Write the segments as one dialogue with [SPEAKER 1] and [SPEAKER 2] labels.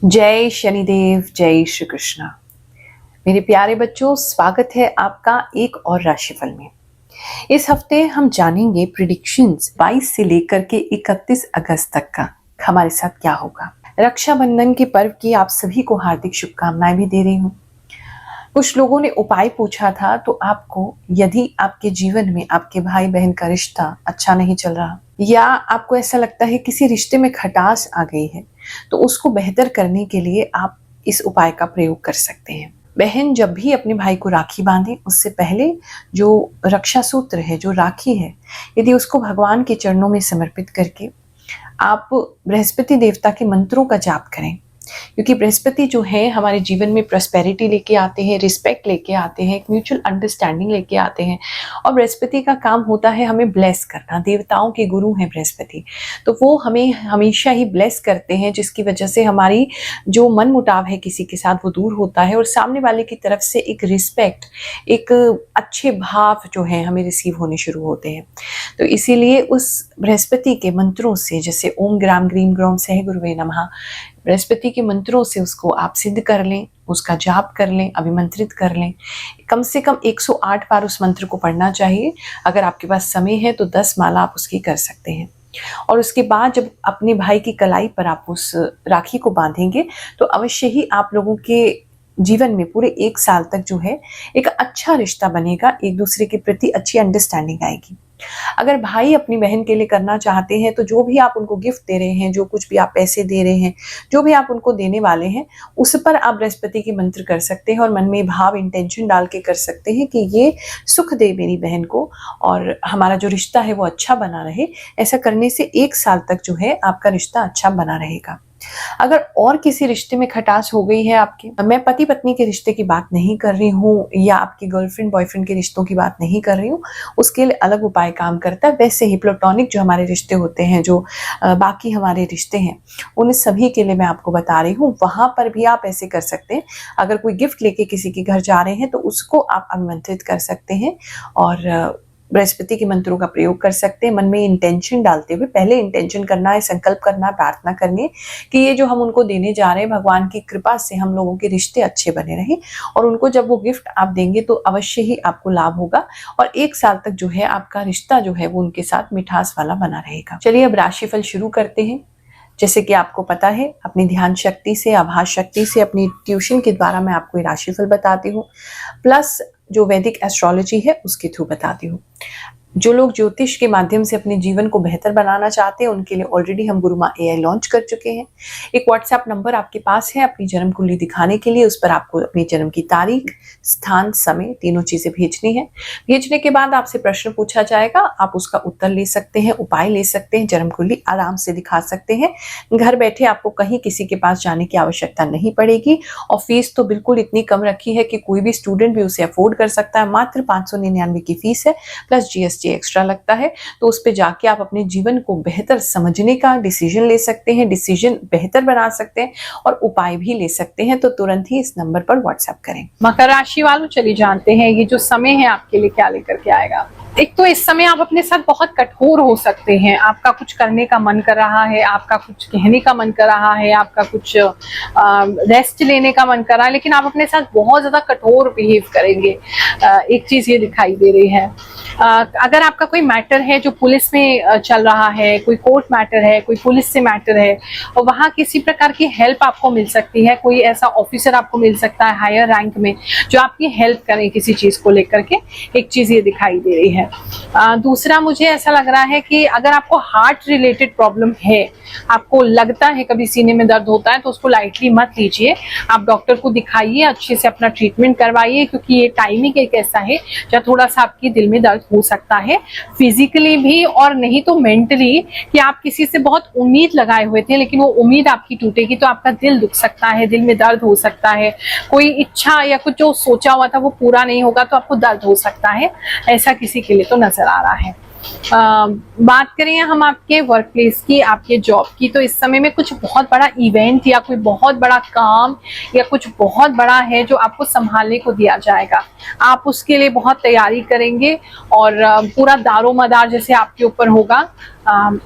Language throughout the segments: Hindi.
[SPEAKER 1] जय शनिदेव, जय श्री कृष्ण। मेरे प्यारे बच्चों, स्वागत है आपका एक और राशिफल में। इस हफ्ते हम जानेंगे प्रिडिक्शंस 22 से लेकर के 31 अगस्त तक का हमारे साथ क्या होगा। रक्षाबंधन के पर्व की आप सभी को हार्दिक शुभकामनाएं भी दे रही हूँ। कुछ लोगों ने उपाय पूछा था, तो आपको यदि आपके जीवन में आपके भाई बहन का रिश्ता अच्छा नहीं चल रहा या आपको ऐसा लगता है किसी रिश्ते में खटास आ गई है, तो उसको बेहतर करने के लिए आप इस उपाय का प्रयोग कर सकते हैं। बहन जब भी अपने भाई को राखी बांधे, उससे पहले जो रक्षा सूत्र है, जो राखी है, यदि उसको भगवान के चरणों में समर्पित करके आप बृहस्पति देवता के मंत्रों का जाप करें, क्योंकि बृहस्पति जो है हमारे जीवन में प्रॉस्पेरिटी लेके आते हैं, रिस्पेक्ट लेके आते हैं, एक म्यूचुअल अंडरस्टैंडिंग लेके आते हैं। और बृहस्पति का काम होता है हमें ब्लेस करना। देवताओं के गुरु हैं बृहस्पति, तो वो हमें हमेशा ही ब्लेस करते हैं, जिसकी वजह से हमारी जो मन मुटाव है किसी के साथ वो दूर होता है और सामने वाले की तरफ से एक रिस्पेक्ट, एक अच्छे भाव जो है हमें रिसीव होने शुरू होते हैं। तो इसीलिए उस बृहस्पति के मंत्रों से, जैसे ओम ग्राम ग्रीम ग्रोम सह गुरुवे नमः, बृहस्पति के मंत्रों से उसको आप सिद्ध कर लें, उसका जाप कर लें, अभिमंत्रित कर लें। कम से कम 108 बार उस मंत्र को पढ़ना चाहिए। अगर आपके पास समय है तो 10 माला आप उसकी कर सकते हैं। और उसके बाद जब अपने भाई की कलाई पर आप उस राखी को बांधेंगे, तो अवश्य ही आप लोगों के जीवन में पूरे 1 साल तक जो है एक अच्छा रिश्ता बनेगा, एक दूसरे के प्रति अच्छी अंडरस्टैंडिंग आएगी। अगर भाई अपनी बहन के लिए करना चाहते हैं, तो जो भी आप उनको गिफ्ट दे रहे हैं, जो कुछ भी आप पैसे दे रहे हैं, जो भी आप उनको देने वाले हैं, उस पर आप बृहस्पति की मंत्र कर सकते हैं और मन में भाव इंटेंशन डाल के कर सकते हैं कि ये सुख दे मेरी बहन को और हमारा जो रिश्ता है वो अच्छा बना रहे। ऐसा करने से 1 साल तक जो है आपका रिश्ता अच्छा बना रहेगा। अगर और किसी रिश्ते में खटास हो गई है आपके, मैं पति पत्नी के रिश्ते की बात नहीं कर रही हूँ या आपकी गर्लफ्रेंड बॉयफ्रेंड के रिश्तों की बात नहीं कर रही हूँ, उसके लिए अलग उपाय काम करता है। वैसे ही प्लेटोनिक जो हमारे रिश्ते होते हैं, जो बाकी हमारे रिश्ते हैं, उन सभी के लिए मैं आपको बता रही हूँ। वहां पर भी आप ऐसे कर सकते हैं। अगर कोई गिफ्ट लेके किसी के घर जा रहे हैं, तो उसको आप आमंत्रित कर सकते हैं और बृहस्पति के मंत्रों का प्रयोग कर सकते हैं। मन में इंटेंशन डालते हुए, पहले इंटेंशन करना है, संकल्प करना, प्रार्थना करनी है कि ये जो हम उनको देने जा रहे हैं, भगवान की कृपा से हम लोगों के रिश्ते अच्छे बने रहे। और उनको जब वो गिफ्ट आप देंगे तो अवश्य ही आपको लाभ होगा और 1 साल तक जो है आपका रिश्ता जो है वो उनके साथ मिठास वाला बना रहेगा। चलिए अब राशिफल शुरू करते हैं। जैसे कि आपको पता है, अपनी ध्यान शक्ति से, आभास शक्ति से, अपनी ट्यूशन के द्वारा मैं आपको ये राशिफल बताती हूँ, प्लस जो वैदिक एस्ट्रोलॉजी है उसके थ्रू बताती हूँ। जो लोग ज्योतिष के माध्यम से अपने जीवन को बेहतर बनाना चाहते हैं, उनके लिए ऑलरेडी हम गुरुमा AI लॉन्च कर चुके हैं। एक व्हाट्सएप नंबर आपके पास है अपनी जन्म कुंडली दिखाने के लिए। उस पर आपको अपनी जन्म की तारीख, स्थान, समय, तीनों चीजें भेजनी है। भेजने के बाद आपसे प्रश्न पूछा जाएगा, आप उसका उत्तर ले सकते हैं, उपाय ले सकते हैं, जन्म कुंडली आराम से दिखा सकते हैं। घर बैठे आपको कहीं किसी के पास जाने की आवश्यकता नहीं पड़ेगी और फीस तो बिल्कुल इतनी कम रखी है कि कोई भी स्टूडेंट भी उसे अफोर्ड कर सकता है। मात्र 599 की फीस है, प्लस GST एक्स्ट्रा लगता है। तो उस पे जाके आप अपने जीवन को बेहतर समझने का डिसीजन ले सकते हैं, डिसीजन बेहतर बना सकते हैं और उपाय भी ले सकते हैं। तो तुरंत ही इस नंबर पर व्हाट्सएप करें।
[SPEAKER 2] मकर राशि वालों, चलिए जानते हैं ये जो समय है आपके लिए क्या लेकर के आएगा। एक तो इस समय आप अपने साथ बहुत कठोर हो सकते हैं। आपका कुछ करने का मन कर रहा है, आपका कुछ कहने का मन कर रहा है, आपका कुछ रेस्ट लेने का मन कर रहा है, लेकिन आप अपने साथ बहुत ज्यादा कठोर बिहेव करेंगे। एक चीज ये दिखाई दे रही है। अगर आपका कोई मैटर है जो पुलिस में चल रहा है, कोई कोर्ट मैटर है, कोई पुलिस से मैटर है, और वहाँ किसी प्रकार की हेल्प आपको मिल सकती है। कोई ऐसा ऑफिसर आपको मिल सकता है हायर रैंक में जो आपकी हेल्प करें किसी चीज को लेकर के। एक चीज ये दिखाई दे रही है। दूसरा, मुझे ऐसा लग रहा है कि अगर आपको हार्ट रिलेटेड प्रॉब्लम है, आपको लगता है कभी सीने में दर्द होता है, तो उसको लाइटली मत लीजिए। आप डॉक्टर को दिखाइए, अच्छे से अपना ट्रीटमेंट करवाइए, क्योंकि ये टाइमिंग एक ऐसा है जब थोड़ा सा आपके दिल में दर्द हो सकता है, फिजिकली भी और नहीं तो मेंटली, कि आप किसी से बहुत उम्मीद लगाए हुए थे लेकिन वो उम्मीद आपकी टूटेगी तो आपका दिल दुख सकता है, दिल में दर्द हो सकता है। कोई इच्छा या कुछ जो सोचा हुआ था वो पूरा नहीं होगा तो आपको दर्द हो सकता है। ऐसा किसी के लिए तो नजर आ रहा है। बात करें हम आपके वर्क प्लेस की, आपके जॉब की, तो इस समय में कुछ बहुत बड़ा इवेंट या कोई बहुत बड़ा काम या कुछ बहुत बड़ा है जो आपको संभालने को दिया जाएगा। आप उसके लिए बहुत तैयारी करेंगे और पूरा दारोमदार जैसे आपके ऊपर होगा।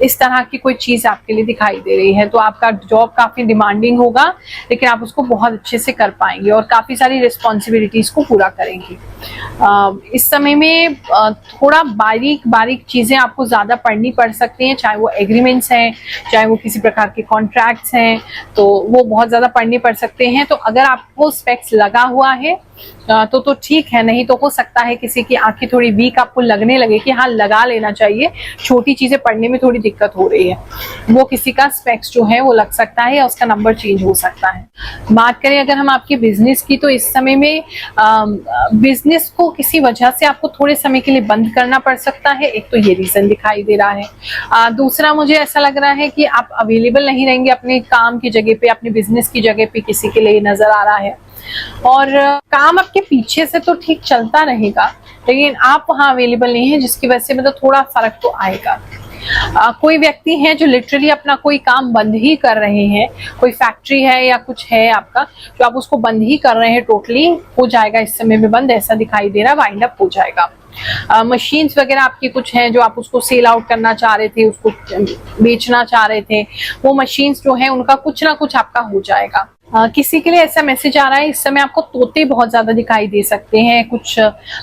[SPEAKER 2] इस तरह की कोई चीज़ आपके लिए दिखाई दे रही है। तो आपका जॉब काफ़ी डिमांडिंग होगा, लेकिन आप उसको बहुत अच्छे से कर पाएंगे और काफ़ी सारी रिस्पॉन्सिबिलिटीज़ को पूरा करेंगे। इस समय में थोड़ा बारीक बारीक चीज़ें आपको ज़्यादा पढ़नी पड़ सकती हैं, चाहे वो एग्रीमेंट्स हैं, चाहे वो किसी प्रकार के कॉन्ट्रैक्ट्स हैं, तो वो बहुत ज़्यादा पढ़ने पड़ सकते हैं। तो अगर आपको स्पेक्स लगा हुआ है तो ठीक है, नहीं तो हो सकता है किसी की आंखें थोड़ी वीक आपको लगने लगे कि हाँ लगा लेना चाहिए, छोटी चीज़ें पढ़ने में थोड़ी दिक्कत हो रही है, वो किसी का स्पेक्स जो है वो लग सकता है या उसका नंबर चेंज हो सकता है। बात करें अगर हम आपके बिजनेस की, तो इस समय में बिजनेस को किसी वजह से आपको थोड़े समय के लिए बंद करना पड़ सकता है, एक तो ये रीजन दिखाई दे रहा है। दूसरा मुझे ऐसा लग रहा है कि आप अवेलेबल नहीं रहेंगे अपने काम की जगह पे, अपने बिजनेस की जगह पे, किसी के लिए नजर आ रहा है। और काम आपके पीछे से तो ठीक चलता रहेगा, लेकिन आप वहाँ अवेलेबल नहीं है, जिसकी वजह से मतलब थोड़ा फर्क तो आएगा। कोई व्यक्ति है जो लिटरली अपना कोई काम बंद ही कर रहे हैं, कोई फैक्ट्री है या कुछ है आपका जो आप उसको बंद ही कर रहे हैं, टोटली हो जाएगा इस समय में बंद, ऐसा दिखाई दे रहा है, वाइंड अप हो जाएगा। मशीन्स वगैरह आपकी कुछ हैं जो आप उसको सेल आउट करना चाह रहे थे, उसको बेचना चाह रहे थे, वो मशीन्स जो है उनका कुछ ना कुछ आपका हो जाएगा। किसी के लिए ऐसा मैसेज आ रहा है, इस समय आपको तोते बहुत ज्यादा दिखाई दे सकते हैं, कुछ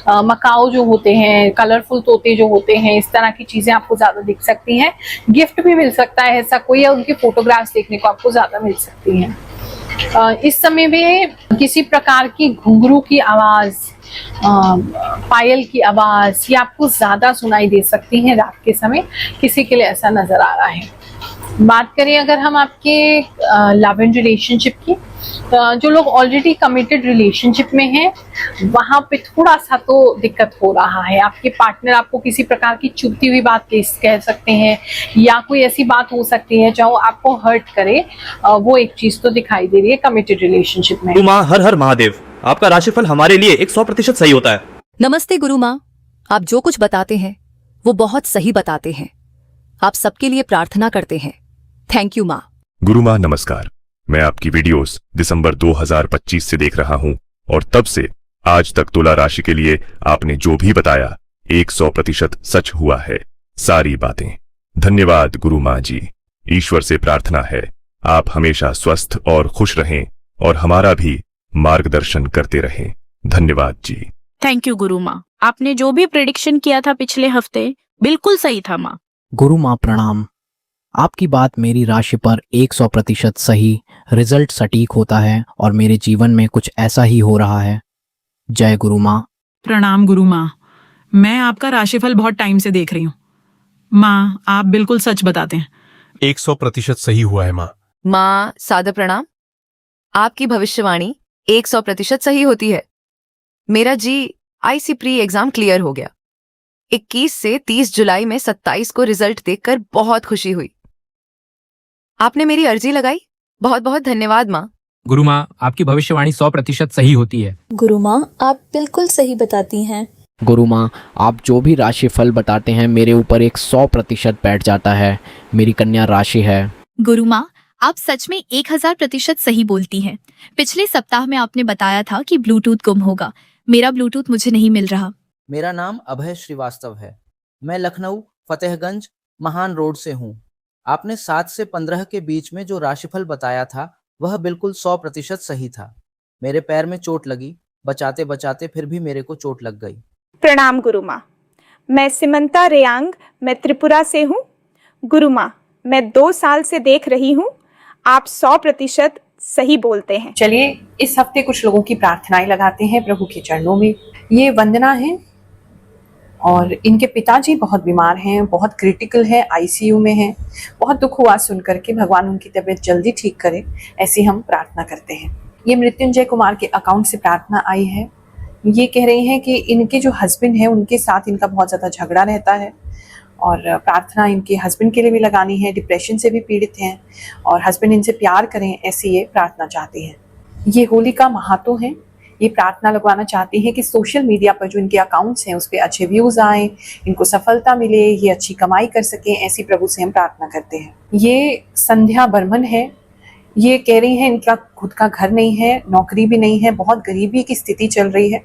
[SPEAKER 2] मकाओ जो होते हैं, कलरफुल तोते जो होते हैं, इस तरह की चीजें आपको ज्यादा दिख सकती हैं। गिफ्ट भी मिल सकता है ऐसा कोई, या उनके फोटोग्राफ्स देखने को आपको ज्यादा मिल सकती हैं। इस समय में किसी प्रकार की घुंघरू की आवाज, पायल की आवाज ये आपको ज्यादा सुनाई दे सकती है रात के समय, किसी के लिए ऐसा नजर आ रहा है। बात करें अगर हम आपके लव एंड रिलेशनशिप की, जो लोग ऑलरेडी कमिटेड रिलेशनशिप में हैं वहां पे थोड़ा सा तो दिक्कत हो रहा है। आपके पार्टनर आपको किसी प्रकार की चुभती हुई बात कह सकते हैं, या कोई ऐसी बात हो सकती है जो आपको हर्ट करे, वो एक चीज तो दिखाई दे रही है कमिटेड रिलेशनशिप में।
[SPEAKER 3] माँ हर हर महादेव, आपका राशिफल हमारे लिए 100% सही होता है।
[SPEAKER 4] नमस्ते गुरु माँ, आप जो कुछ बताते हैं वो बहुत सही बताते हैं। आप सबके लिए प्रार्थना करते हैं। थैंक यू माँ।
[SPEAKER 5] गुरु माँ नमस्कार, मैं आपकी वीडियोस दिसंबर 2025 से देख रहा हूँ और तब से आज तक तुला राशि के लिए आपने जो भी बताया 100% सच हुआ है, सारी बातें। धन्यवाद गुरु माँ जी। ईश्वर से प्रार्थना है आप हमेशा स्वस्थ और खुश रहें और हमारा भी मार्गदर्शन करते रहें। धन्यवाद जी।
[SPEAKER 6] थैंक यू गुरु माँ, आपने जो भी प्रेडिक्शन किया था पिछले हफ्ते बिल्कुल सही था माँ।
[SPEAKER 7] गुरु माँ प्रणाम। आपकी बात मेरी राशि पर 100% सही, रिजल्ट सटीक होता है और मेरे जीवन में कुछ ऐसा ही हो रहा है। जय गुरु माँ।
[SPEAKER 8] प्रणाम गुरु माँ, मैं आपका राशिफल बहुत टाइम से देख रही हूँ। माँ आप बिल्कुल सच बताते हैं।
[SPEAKER 9] 100% सही हुआ है माँ।
[SPEAKER 4] माँ सादर प्रणाम। आपकी भविष्यवाणी 100% सही होती है। मेरा GIC प्री एग्जाम क्लियर हो गया। 21 से 30 जुलाई में 27 को रिजल्ट देखकर बहुत खुशी हुई। आपने मेरी अर्जी लगाई, बहुत बहुत धन्यवाद माँ।
[SPEAKER 10] गुरु माँ आपकी भविष्यवाणी 100% सही होती है।
[SPEAKER 11] गुरु माँ आप बिल्कुल सही बताती हैं।
[SPEAKER 7] गुरु माँ आप जो भी राशि फल बताते हैं मेरे ऊपर 100% बैठ जाता है। मेरी कन्या राशि है।
[SPEAKER 12] गुरु माँ आप सच में 1000% सही बोलती हैं। पिछले सप्ताह में आपने बताया था कि ब्लूटूथ गुम होगा। मेरा ब्लूटूथ मुझे नहीं मिल रहा।
[SPEAKER 13] मेरा नाम अभय श्रीवास्तव है। मैं लखनऊ फतेहगंज महान रोड से हूँ। आपने 7 से 15 के बीच में जो राशिफल बताया था वह बिल्कुल 100% सही था। मेरे पैर में चोट लगी, बचाते बचाते फिर भी मेरे को चोट लग गई।
[SPEAKER 14] प्रणाम गुरु माँ, मैं सिमंता रेयांग, मैं त्रिपुरा से हूँ। गुरु माँ मैं 2 साल से देख रही हूँ, आप 100% सही बोलते हैं।
[SPEAKER 1] चलिए इस हफ्ते कुछ लोगों की प्रार्थनाएं लगाते हैं प्रभु के चरणों में। ये वंदना है और इनके पिताजी बहुत बीमार हैं, बहुत क्रिटिकल है, ICU में हैं। बहुत दुख हुआ सुनकर के, भगवान उनकी तबीयत जल्दी ठीक करे, ऐसी हम प्रार्थना करते हैं। ये मृत्युंजय कुमार के अकाउंट से प्रार्थना आई है। ये कह रही हैं कि इनके जो हस्बैंड है उनके साथ इनका बहुत ज़्यादा झगड़ा रहता है और प्रार्थना इनके हस्बैंड के लिए भी लगानी है। डिप्रेशन से भी पीड़ित हैं और हस्बैंड इनसे प्यार करें, ऐसी ये प्रार्थना चाहती हैं। ये होलिका महातो हैं, ये प्रार्थना लगवाना चाहती हैं कि सोशल मीडिया पर जो इनके अकाउंट्स हैं उस पर अच्छे व्यूज़ आएँ, इनको सफलता मिले, ये अच्छी कमाई कर सकें, ऐसी प्रभु से हम प्रार्थना करते हैं। ये संध्या बर्मन है, ये कह रही हैं इनका खुद का घर नहीं है, नौकरी भी नहीं है, बहुत गरीबी की स्थिति चल रही है।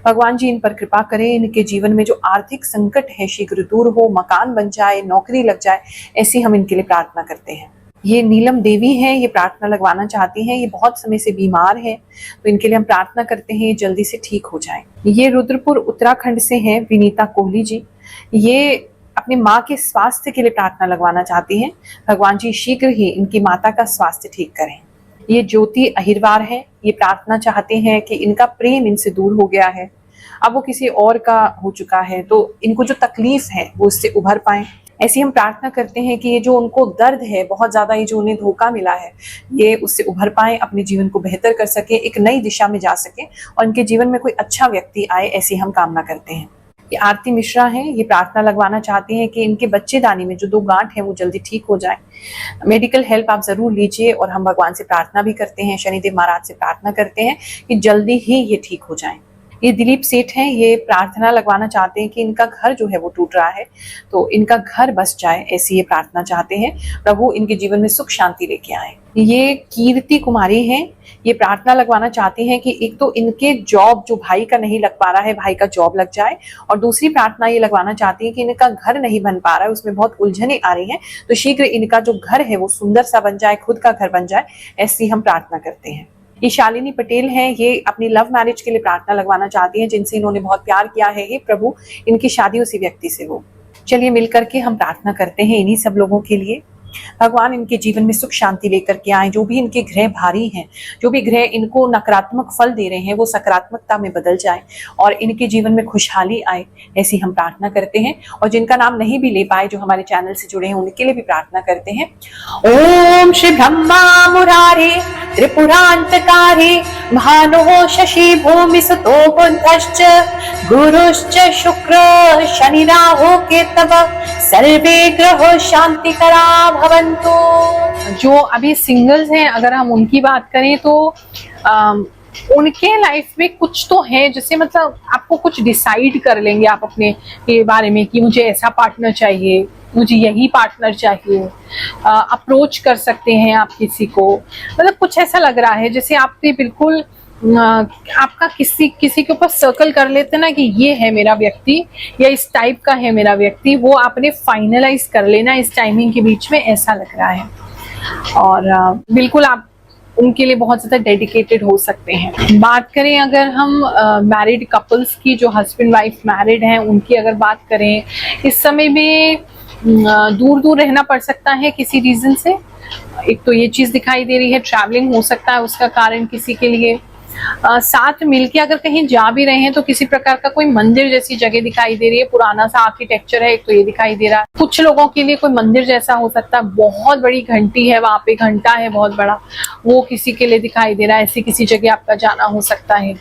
[SPEAKER 1] भगवान जी इन पर कृपा करें, इनके जीवन में जो आर्थिक संकट है शीघ्र दूर हो, मकान बन जाए, नौकरी लग जाए, ऐसी हम इनके लिए प्रार्थना करते हैं। ये नीलम देवी हैं, ये प्रार्थना लगवाना चाहती हैं, ये बहुत समय से बीमार हैं, तो इनके लिए हम प्रार्थना करते हैं जल्दी से ठीक हो जाएं। ये रुद्रपुर उत्तराखंड से हैं विनीता कोहली जी, ये अपनी माँ के स्वास्थ्य के लिए प्रार्थना लगवाना चाहती हैं। भगवान जी शीघ्र ही इनकी माता का स्वास्थ्य ठीक करें। ये ज्योति अहिरवार है, ये प्रार्थना चाहते हैं कि इनका प्रेम इनसे दूर हो गया है, अब वो किसी और का हो चुका है, तो इनको जो तकलीफ है वो इससे उभर पाएं। ऐसी हम प्रार्थना करते हैं कि ये जो उनको दर्द है बहुत ज्यादा, ये जो उन्हें धोखा मिला है, ये उससे उभर पाए, अपने जीवन को बेहतर कर सके, एक नई दिशा में जा सके और इनके जीवन में कोई अच्छा व्यक्ति आए, ऐसी हम कामना करते हैं। ये आरती मिश्रा हैं, ये प्रार्थना लगवाना चाहती हैं कि इनके बच्चेदानी में जो 2 गांठ है वो जल्दी ठीक हो जाए। मेडिकल हेल्प आप जरूर लीजिए और हम भगवान से प्रार्थना भी करते हैं, शनिदेव महाराज से प्रार्थना करते हैं कि जल्दी ही ये ठीक हो जाएं। ये दिलीप सेठ हैं, ये प्रार्थना लगवाना चाहते हैं कि इनका घर जो है वो टूट रहा है, तो इनका घर बस जाए, ऐसी ये प्रार्थना चाहते हैं। प्रभु इनके जीवन में सुख शांति लेके आए। ये कीर्ति कुमारी हैं, ये प्रार्थना लगवाना चाहती हैं कि एक तो इनके जॉब जो भाई का नहीं लग पा रहा है, भाई का जॉब लग जाए, और दूसरी प्रार्थना ये लगवाना चाहती है कि इनका घर नहीं बन पा रहा है, उसमें बहुत उलझने आ रही हैं, तो शीघ्र इनका जो घर है वो सुंदर सा बन जाए, खुद का घर बन जाए, ऐसी हम प्रार्थना करते हैं। ये शालिनी पटेल हैं, ये अपनी लव मैरिज के लिए प्रार्थना लगवाना चाहती हैं, जिनसे इन्होंने बहुत प्यार किया है। हे प्रभु इनकी शादी उसी व्यक्ति से हो। चलिए मिलकर के हम प्रार्थना करते हैं इन्हीं सब लोगों के लिए। भगवान इनके जीवन में सुख शांति लेकर के आए, जो भी इनके ग्रह भारी हैं, जो भी ग्रह इनको नकारात्मक फल दे रहे हैं, वो सकारात्मकता में बदल जाए और इनके जीवन में खुशहाली आए, ऐसी हम प्रार्थना करते हैं। और जिनका नाम नहीं भी ले पाए, जो हमारे चैनल से जुड़े हैं, उनके लिए भी प्रार्थना करते हैं। ओम श्री ब्रह्मा मुरारे त्रिपुरांतकारे भानो शशि भूमि सुतो बुधश्च गुरुश्च शुक्र शनि राहु केतव सर्वे ग्रह शांतिकरा भवन्तु। जो अभी सिंगल्स हैं, अगर हम उनकी बात करें तो उनके लाइफ में कुछ तो है, जैसे मतलब आपको कुछ डिसाइड कर लेंगे आप अपने के बारे में कि मुझे ऐसा पार्टनर चाहिए, मुझे यही पार्टनर चाहिए। अप्रोच कर सकते हैं आप किसी को, मतलब कुछ ऐसा लग रहा है जैसे आपने बिल्कुल आपका किसी के ऊपर सर्कल कर लेते ना कि ये है मेरा व्यक्ति या इस टाइप का है मेरा व्यक्ति, वो आपने फाइनलाइज कर लेना इस टाइमिंग के बीच में, ऐसा लग रहा है। और बिल्कुल आप उनके लिए बहुत ज़्यादा डेडिकेटेड हो सकते हैं। बात करें अगर हम मैरिड कपल्स की, जो हस्बैंड वाइफ मैरिड हैं, उनकी अगर बात करें, इस समय में दूर दूर रहना पड़ सकता है किसी रीज़न से। एक तो ये चीज़ दिखाई दे रही है, ट्रैवलिंग हो सकता है उसका कारण किसी के लिए। साथ मिलके अगर कहीं जा भी रहे हैं तो किसी प्रकार का कोई मंदिर जैसी जगह दिखाई दे रही है, पुराना सा आर्किटेक्चर है, एक तो ये दिखाई दे रहा है। कुछ लोगों के लिए कोई मंदिर जैसा हो सकता है, बहुत बड़ी घंटी है वहां पे, घंटा है बहुत बड़ा, वो किसी के लिए दिखाई दे रहा है। ऐसी किसी जगह आपका जाना हो सकता है।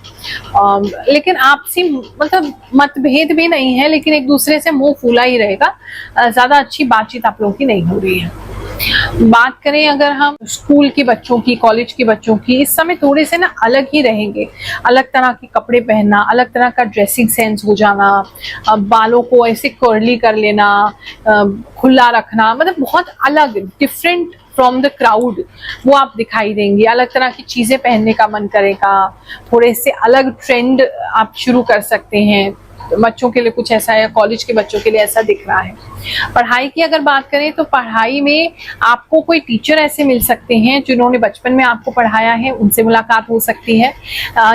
[SPEAKER 1] लेकिन आपसी मतलब मतभेद भी नहीं है, लेकिन एक दूसरे से मुंह फूला ही रहेगा, ज्यादा अच्छी बातचीत आप लोगों की नहीं हो रही है। बात करें अगर हम स्कूल के बच्चों की, कॉलेज के बच्चों की, इस समय थोड़े से ना अलग ही रहेंगे। अलग तरह के कपड़े पहनना, अलग तरह का ड्रेसिंग सेंस हो जाना, बालों को ऐसे कर्ली कर लेना, खुला रखना, मतलब बहुत अलग, डिफरेंट फ्रॉम द क्राउड, वो आप दिखाई देंगे। अलग तरह की चीजें पहनने का मन करेगा, थोड़े से अलग ट्रेंड आप शुरू कर सकते हैं। बच्चों के लिए कुछ ऐसा है, कॉलेज के बच्चों के लिए ऐसा दिख रहा है। पढ़ाई की अगर बात करें तो पढ़ाई में आपको कोई टीचर ऐसे मिल सकते हैं जिन्होंने बचपन में आपको पढ़ाया है, उनसे मुलाकात हो सकती है,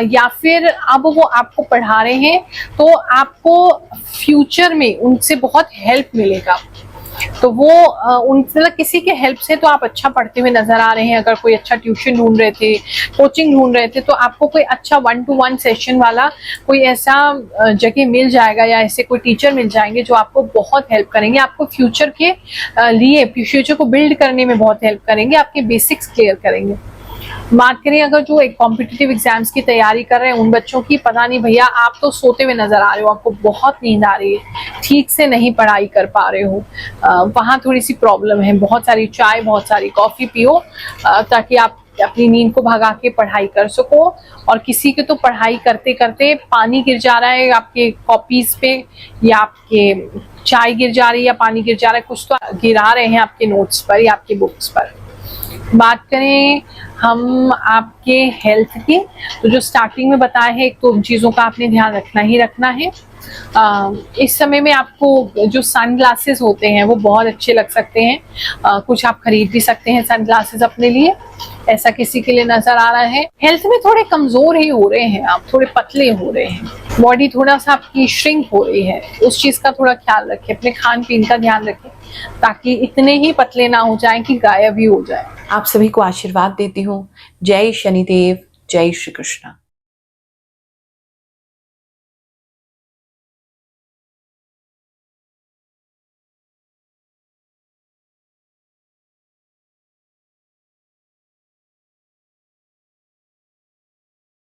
[SPEAKER 1] या फिर अब वो आपको पढ़ा रहे हैं तो आपको फ्यूचर में उनसे बहुत हेल्प मिलेगा। तो वो उनसे किसी के हेल्प से तो आप अच्छा पढ़ते हुए नजर आ रहे हैं। अगर कोई अच्छा ट्यूशन ढूंढ रहे थे, कोचिंग ढूंढ रहे थे, तो आपको कोई अच्छा 1-to-1 सेशन वाला कोई ऐसा जगह मिल जाएगा या ऐसे कोई टीचर मिल जाएंगे जो आपको बहुत हेल्प करेंगे, आपको फ्यूचर के लिए, फ्यूचर को बिल्ड करने में बहुत हेल्प करेंगे, आपके बेसिक्स क्लियर करेंगे। बात करें अगर जो एक कॉम्पिटिटिव एग्जाम्स की तैयारी कर रहे हैं उन बच्चों की, पता नहीं भैया आप तो सोते हुए नजर आ रहे हो, आपको बहुत नींद आ रही है, ठीक से नहीं पढ़ाई कर पा रहे हो, वहाँ थोड़ी सी प्रॉब्लम है। बहुत सारी चाय, बहुत सारी कॉफी पियो ताकि आप अपनी नींद को भगा के पढ़ाई कर सको। और किसी के तो पढ़ाई करते करते पानी गिर जा रहा है आपके कॉपीज पे, या आपके चाय गिर जा रही है या पानी गिर जा रहा है, कुछ तो गिरा रहे हैं आपके नोट्स पर या आपके बुक्स पर।
[SPEAKER 2] बात करें हम आपके हेल्थ की, तो जो स्टार्टिंग में बताया है, एक तो चीज़ों का आपने ध्यान रखना ही रखना है। इस समय में आपको जो सन ग्लासेस होते हैं वो बहुत अच्छे लग सकते हैं। कुछ आप खरीद भी सकते हैं सन ग्लासेस अपने लिए, ऐसा किसी के लिए नजर आ रहा है। हेल्थ में थोड़े कमजोर ही हो रहे हैं आप, थोड़े पतले हो रहे हैं, बॉडी थोड़ा सा आपकी श्रिंक हो रही है, उस चीज का थोड़ा ख्याल रखें। अपने खान पीन का ध्यान रखें ताकि इतने ही पतले ना हो जाएं कि गायब ही हो जाए।
[SPEAKER 1] आप सभी को आशीर्वाद देती हूँ। जय शनिदेव, जय श्री कृष्ण।